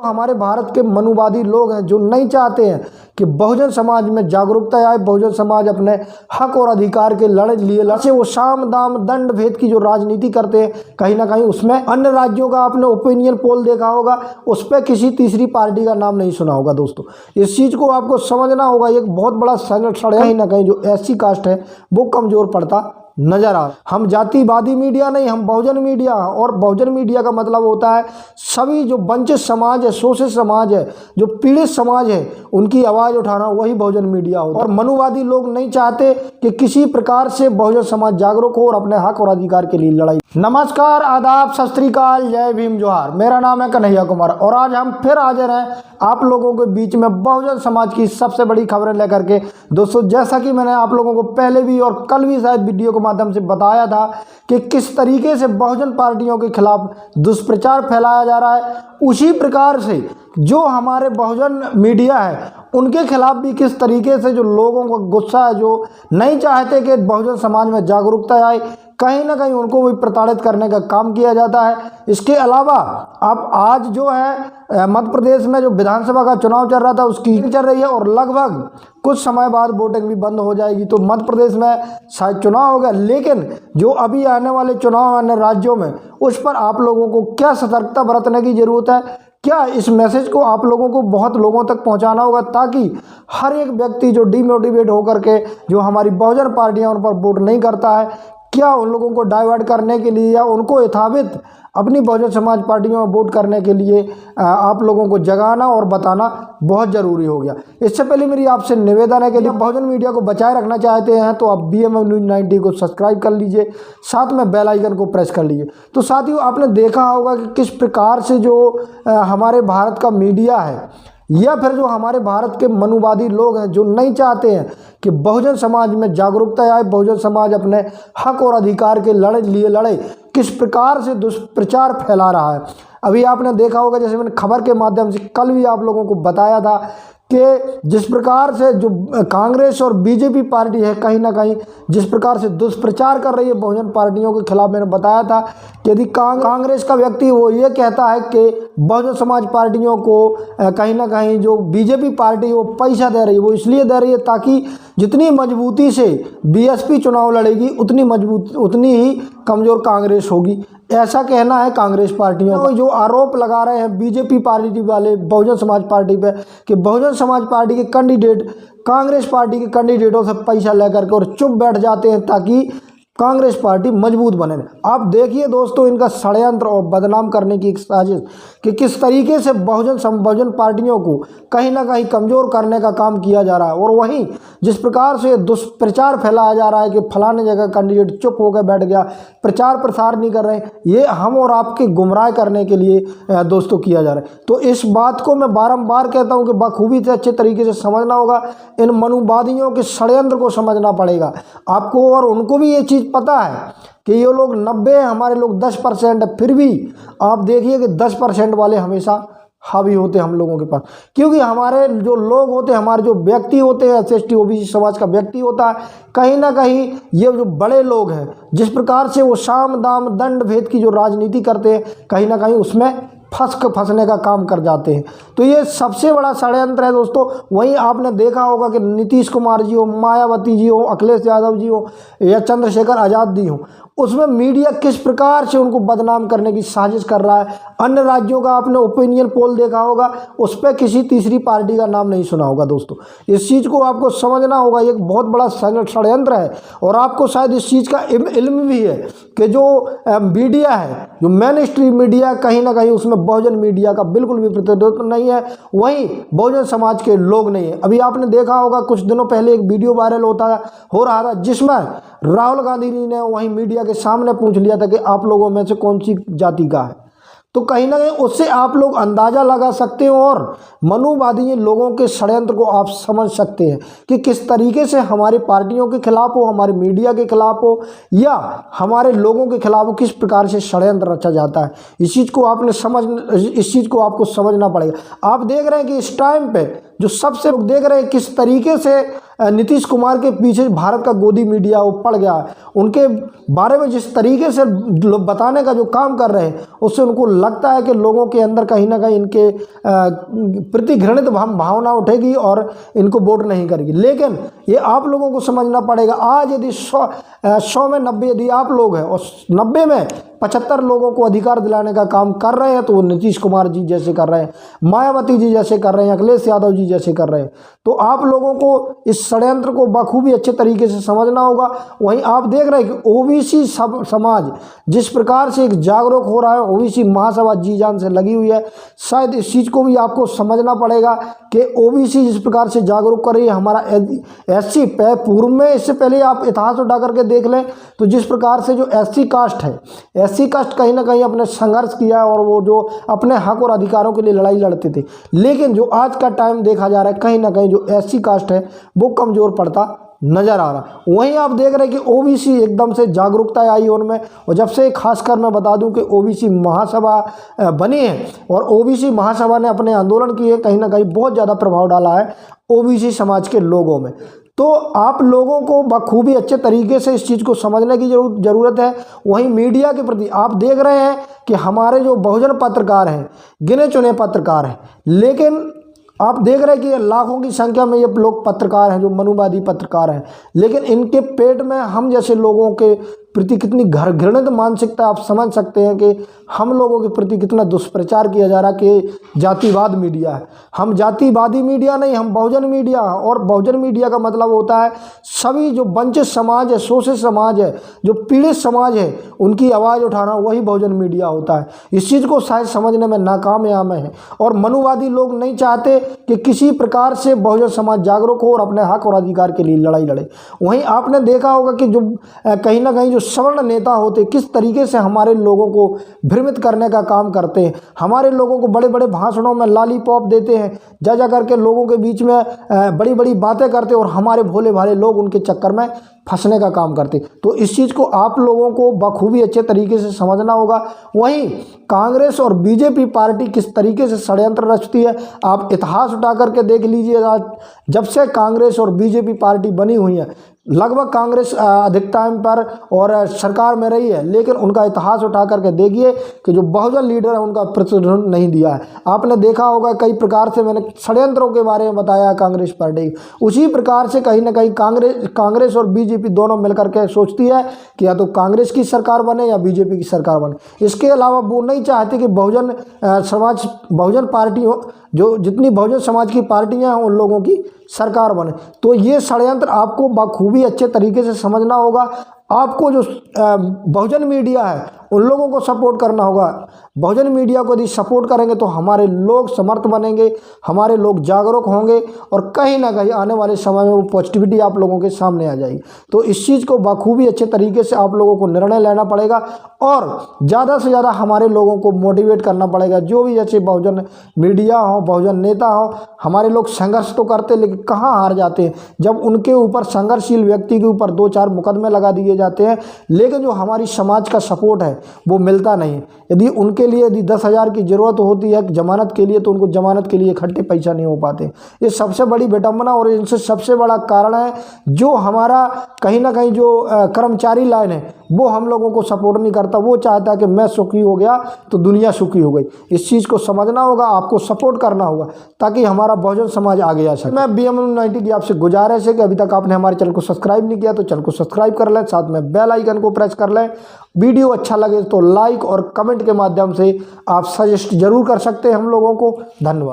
हमारे भारत के मनुवादी लोग हैं जो नहीं चाहते हैं कि बहुजन समाज में जागरूकता आए, बहुजन समाज अपने हक और अधिकार के लड़े वो साम दाम दंड भेद की जो राजनीति करते हैं, कहीं ना कहीं उसमें अन्य राज्यों का आपने ओपिनियन पोल देखा होगा, उस पर किसी तीसरी पार्टी का नाम नहीं सुना होगा। दोस्तों इस चीज़ को आपको समझना होगा। एक बहुत बड़ा षड्यंत्र कहीं ना कहीं जो SC कास्ट है वो कमज़ोर पड़ता नजर आ। हम जातिवादी मीडिया नहीं, हम बहुजन मीडिया। और बहुजन मीडिया का मतलब होता है सभी जो वंचित समाज है, शोषित समाज है, जो पीड़ित समाज है, उनकी आवाज़ उठाना, वही बहुजन मीडिया होता है। और मनुवादी लोग नहीं चाहते कि किसी प्रकार से बहुजन समाज जागरूक हो और अपने हक और अधिकार के लिए लड़ाई। नमस्कार, आदाब, सत श्री अकाल, जय भीम, जोहार। मेरा नाम है कन्हैया कुमार और आज हम फिर हाजिर हैं आप लोगों के बीच में बहुजन समाज की सबसे बड़ी खबरें लेकर के। दोस्तों जैसा कि मैंने आप लोगों को पहले भी और कल भी शायद वीडियो के माध्यम से बताया था कि किस तरीके से बहुजन पार्टियों के खिलाफ दुष्प्रचार फैलाया जा रहा है, उसी प्रकार से जो हमारे बहुजन मीडिया है उनके खिलाफ भी किस तरीके से जो लोगों को गुस्सा है, जो नहीं चाहते कि बहुजन समाज में जागरूकता आए, कहीं ना कहीं उनको भी प्रताड़ित करने का काम किया जाता है। इसके अलावा अब आज जो है मध्य प्रदेश में जो विधानसभा का चुनाव चल रहा था उसकी चल रही है और लगभग कुछ समय बाद वोटिंग भी बंद हो जाएगी। तो मध्य प्रदेश में शायद चुनाव होगा, लेकिन जो अभी आने वाले चुनाव अन्य राज्यों में, उस पर आप लोगों को क्या सतर्कता बरतने की ज़रूरत है, क्या इस मैसेज को आप लोगों को बहुत लोगों तक पहुंचाना होगा ताकि हर एक व्यक्ति जो डिमोटिवेट होकर के जो हमारी बहुजन पार्टियां उन पर वोट नहीं करता है, क्या उन लोगों को डाइवर्ट करने के लिए या उनको यथावित अपनी बहुजन समाज पार्टियों में वोट करने के लिए आप लोगों को जगाना और बताना बहुत ज़रूरी हो गया। इससे पहले मेरी आपसे निवेदन है कि जब बहुजन मीडिया को बचाए रखना चाहते हैं तो आप BMM News 90 को सब्सक्राइब कर लीजिए, साथ में बेल आइकन को प्रेस कर लीजिए। तो साथियों आपने देखा होगा कि किस प्रकार से जो हमारे भारत का मीडिया है या फिर जो हमारे भारत के मनुवादी लोग हैं जो नहीं चाहते हैं कि बहुजन समाज में जागरूकता आए, बहुजन समाज अपने हक और अधिकार के लड़े, किस प्रकार से दुष्प्रचार फैला रहा है। अभी आपने देखा होगा, जैसे मैंने खबर के माध्यम से कल भी आप लोगों को बताया था कि जिस प्रकार से जो कांग्रेस और BJP पार्टी है कहीं ना कहीं जिस प्रकार से दुष्प्रचार कर रही है बहुजन पार्टियों के खिलाफ, मैंने बताया था कि यदि कांग्रेस का व्यक्ति वो ये कहता है कि बहुजन समाज पार्टियों को कहीं ना कहीं जो BJP पार्टी वो पैसा दे रही है, वो इसलिए दे रही है ताकि जितनी मजबूती से BSP चुनाव लड़ेगी उतनी ही कमज़ोर कांग्रेस होगी। ऐसा कहना है कांग्रेस पार्टियों को। जो आरोप लगा रहे हैं BJP पार्टी वाले बहुजन समाज पार्टी पे कि बहुजन समाज पार्टी के कैंडिडेट कांग्रेस पार्टी के कैंडिडेटों से पैसा लेकर के और चुप बैठ जाते हैं ताकि कांग्रेस पार्टी मजबूत बने। आप देखिए दोस्तों इनका षड्यंत्र और बदनाम करने की एक साजिश कि किस तरीके से बहुजन पार्टियों को कहीं ना कहीं कमज़ोर करने का काम किया जा रहा है। और वहीं जिस प्रकार से दुष्प्रचार फैलाया जा रहा है कि फलाने जगह कैंडिडेट चुप होकर बैठ गया, प्रचार प्रसार नहीं कर रहे हैं, ये हम और आपके गुमराह करने के लिए दोस्तों किया जा रहा है। तो इस बात को मैं बारंबार कहता हूँ कि बखूबी से अच्छे तरीके से समझना होगा, इन मनुवादियों के षड्यंत्र को समझना पड़ेगा आपको। और उनको भी ये चीज़ पता है कि ये लोग 90 है, हमारे लोग 10% है, फिर भी आप देखिए कि 10% वाले हमेशा हावी होते हैं हम लोगों के पास, क्योंकि हमारे जो लोग होते हैं, हमारे जो व्यक्ति होते हैं, SC OBC समाज का व्यक्ति होता है, कहीं ना कहीं ये जो बड़े लोग हैं जिस प्रकार से वो साम दाम दंड भेद की जो राजनीति करते हैं, कहीं ना कहीं उसमें फंसने का काम कर जाते हैं। तो ये सबसे बड़ा षड्यंत्र है दोस्तों। वहीं आपने देखा होगा कि नीतीश कुमार जी हो, मायावती जी हो, अखिलेश यादव जी हो या चंद्रशेखर आज़ाद जी हो, उसमें मीडिया किस प्रकार से उनको बदनाम करने की साजिश कर रहा है। अन्य राज्यों का आपने ओपिनियन पोल देखा होगा, उस पर किसी तीसरी पार्टी का नाम नहीं सुना होगा। दोस्तों इस चीज़ को आपको समझना होगा, एक बहुत बड़ा षड्यंत्र है। और आपको शायद इस चीज़ का इल्म भी है कि जो मीडिया है, जो मेन स्ट्रीम मीडिया, कहीं ना कहीं उसमें बहुजन मीडिया का बिल्कुल भी प्रतिनिधित्व नहीं है, वहीं बहुजन समाज के लोग नहीं है। अभी आपने देखा होगा कुछ दिनों पहले एक वीडियो वायरल हो रहा था जिसमें राहुल गांधी जी ने वहीं मीडिया के सामने पूछ लिया था कि आप लोगों में से कौन सी जाति का है। तो कहीं ना कहीं उससे आप लोग अंदाज़ा लगा सकते हो और मनुवादी लोगों के षड्यंत्र को आप समझ सकते हैं कि किस तरीके से हमारी पार्टियों के खिलाफ हो, हमारे मीडिया के खिलाफ हो या हमारे लोगों के खिलाफ हो, किस प्रकार से षड्यंत्र रचा जाता है। इस चीज़ को आपको समझना पड़ेगा। आप देख रहे हैं कि इस टाइम पे जो सबसे लोग देख रहे हैं किस तरीके से नीतीश कुमार के पीछे भारत का गोदी मीडिया वो पड़ गया है। उनके बारे में जिस तरीके से लोग बताने का जो काम कर रहे हैं उससे उनको लगता है कि लोगों के अंदर कहीं ना कहीं इनके प्रति घृणित भावना उठेगी और इनको वोट नहीं करेगी। लेकिन ये आप लोगों को समझना पड़ेगा, आज यदि 100 में 90 यदि आप लोग हैं और 90 में 75 लोगों को अधिकार दिलाने का काम कर रहे हैं तो वो नीतीश कुमार जी जैसे कर रहे हैं, मायावती जी जैसे कर रहे हैं, अखिलेश यादव जी जैसे कर रहे हैं। तो आप लोगों को इस षड्यंत्र को बखूबी अच्छे तरीके से समझना होगा। वहीं आप देख रहे हैं कि ओबीसी समाज जिस प्रकार से एक जागरूक हो रहा है, ओबीसी महासभा जी जान से लगी हुई है। शायद इस चीज़ को भी आपको समझना पड़ेगा कि ओबीसी जिस प्रकार से जागरूक कर रही है, हमारा एससी पूर्व में, इससे पहले आप इतिहास उठा करके देख लें तो जिस प्रकार से जो एससी कास्ट है, एससी कास्ट कहीं ना कहीं अपने संघर्ष किया है और वो जो अपने हक और अधिकारों के लिए लड़ाई लड़ते थे। लेकिन जो आज का टाइम देखा जा रहा है कहीं ना कहीं जो एससी कास्ट है वो कमज़ोर पड़ता नजर आ रहा। वहीं आप देख रहे हैं कि ओबीसी एकदम से जागरूकता आई उनमें, और जब से खासकर मैं बता दूं कि ओबीसी महासभा बनी है और ओबीसी महासभा ने अपने आंदोलन किए, कहीं ना कहीं बहुत ज़्यादा प्रभाव डाला है ओबीसी समाज के लोगों में। तो आप लोगों को बखूबी अच्छे तरीके से इस चीज़ को समझने की ज़रूरत है। वहीं मीडिया के प्रति आप देख रहे हैं कि हमारे जो बहुजन पत्रकार हैं, गिने चुने पत्रकार हैं, लेकिन आप देख रहे हैं कि लाखों की संख्या में ये लोग पत्रकार हैं जो मनुवादी पत्रकार हैं, लेकिन इनके पेट में हम जैसे लोगों के प्रति कितनी घृणित मानसिकता आप समझ सकते हैं कि हम लोगों के प्रति कितना दुष्प्रचार किया जा रहा है कि जातिवाद मीडिया है। हम जातिवादी मीडिया नहीं, हम बहुजन मीडिया। और बहुजन मीडिया का मतलब होता है सभी जो वंचित समाज है, शोषित समाज है, जो पीड़ित समाज है, उनकी आवाज़ उठाना, वही बहुजन मीडिया होता है। इस चीज़ को शायद समझने में नाकामयाब है और मनुवादी लोग नहीं चाहते कि किसी प्रकार से बहुजन समाज जागरूक हो और अपने हक और अधिकार के लिए लड़ाई लड़े। वहीं आपने देखा होगा कि जो कहीं ना कहीं जो सवर्ण नेता होते किस तरीके से हमारे लोगों को भ्रमित करने का काम करते हैं, हमारे लोगों को बड़े बड़े भाषणों में लॉलीपॉप देते हैं, जा करके लोगों के बीच में बड़ी बड़ी बातें करते और हमारे भोले भाले लोग उनके चक्कर में फंसने का काम करते। तो इस चीज़ को आप लोगों को बखूबी अच्छे तरीके से समझना होगा। वहीं कांग्रेस और बीजेपी पार्टी किस तरीके से षड्यंत्र रचती है आप इतिहास उठा करके देख लीजिए। जब से कांग्रेस और बीजेपी पार्टी बनी हुई है, लगभग कांग्रेस अधिक टाइम पर और सरकार में रही है, लेकिन उनका इतिहास उठा करके देखिए कि जो बहुजन लीडर है उनका प्रतिनिधित्व नहीं दिया है। आपने देखा होगा कई प्रकार से मैंने षड्यंत्रों के बारे में बताया कांग्रेस पार्टी, उसी प्रकार से कहीं ना कहीं कांग्रेस और बीजेपी दोनों मिलकर के सोचती है कि या तो कांग्रेस की सरकार बने या बीजेपी की सरकार बने। इसके अलावा वो नहीं चाहती कि बहुजन पार्टी हो, जो जितनी बहुजन समाज की पार्टियां हैं उन लोगों की सरकार बने। तो ये षड्यंत्र आपको बखूबी अच्छे तरीके से समझना होगा। आपको जो बहुजन मीडिया है उन लोगों को सपोर्ट करना होगा। बहुजन मीडिया को यदि सपोर्ट करेंगे तो हमारे लोग समर्थ बनेंगे, हमारे लोग जागरूक होंगे और कहीं ना कहीं आने वाले समय में वो पॉजिटिविटी आप लोगों के सामने आ जाएगी। तो इस चीज़ को बखूबी अच्छे तरीके से आप लोगों को निर्णय लेना पड़ेगा और ज़्यादा से ज़्यादा हमारे लोगों को मोटिवेट करना पड़ेगा। जो भी जैसे बहुजन मीडिया हो, बहुजन नेता हो, हमारे लोग संघर्ष तो करते लेकिन कहाँ हार जाते हैं जब उनके ऊपर, संघर्षशील व्यक्ति के ऊपर 2-4 मुकदमे लगा दिए जाते हैं, लेकिन जो हमारी समाज का सपोर्ट है वो मिलता नहीं। यदि उनके लिए यदि 10,000 की ज़रूरत होती है जमानत के लिए तो उनको जमानत के लिए इकट्ठे पैसा नहीं हो पाते। ये सबसे बड़ी विडंबना और इनसे सबसे बड़ा कारण है जो हमारा कहीं ना कहीं जो कर्मचारी लाइन है वो हम लोगों को सपोर्ट नहीं करता। वो चाहता है कि मैं सुखी हो गया तो दुनिया सुखी हो गई। इस चीज़ को समझना होगा, आपको सपोर्ट करना होगा ताकि हमारा बहुजन समाज आगे आ सके। मैं BMM 90 की आपसे गुजारिश है कि अभी तक आपने हमारे चैनल को सब्सक्राइब नहीं किया तो चैनल को सब्सक्राइब कर लें, साथ में बेल आइकन को प्रेस कर लें। वीडियो अच्छा लगे तो लाइक और कमेंट के माध्यम से आप सजेस्ट जरूर कर सकते हैं हम लोगों को। धन्यवाद।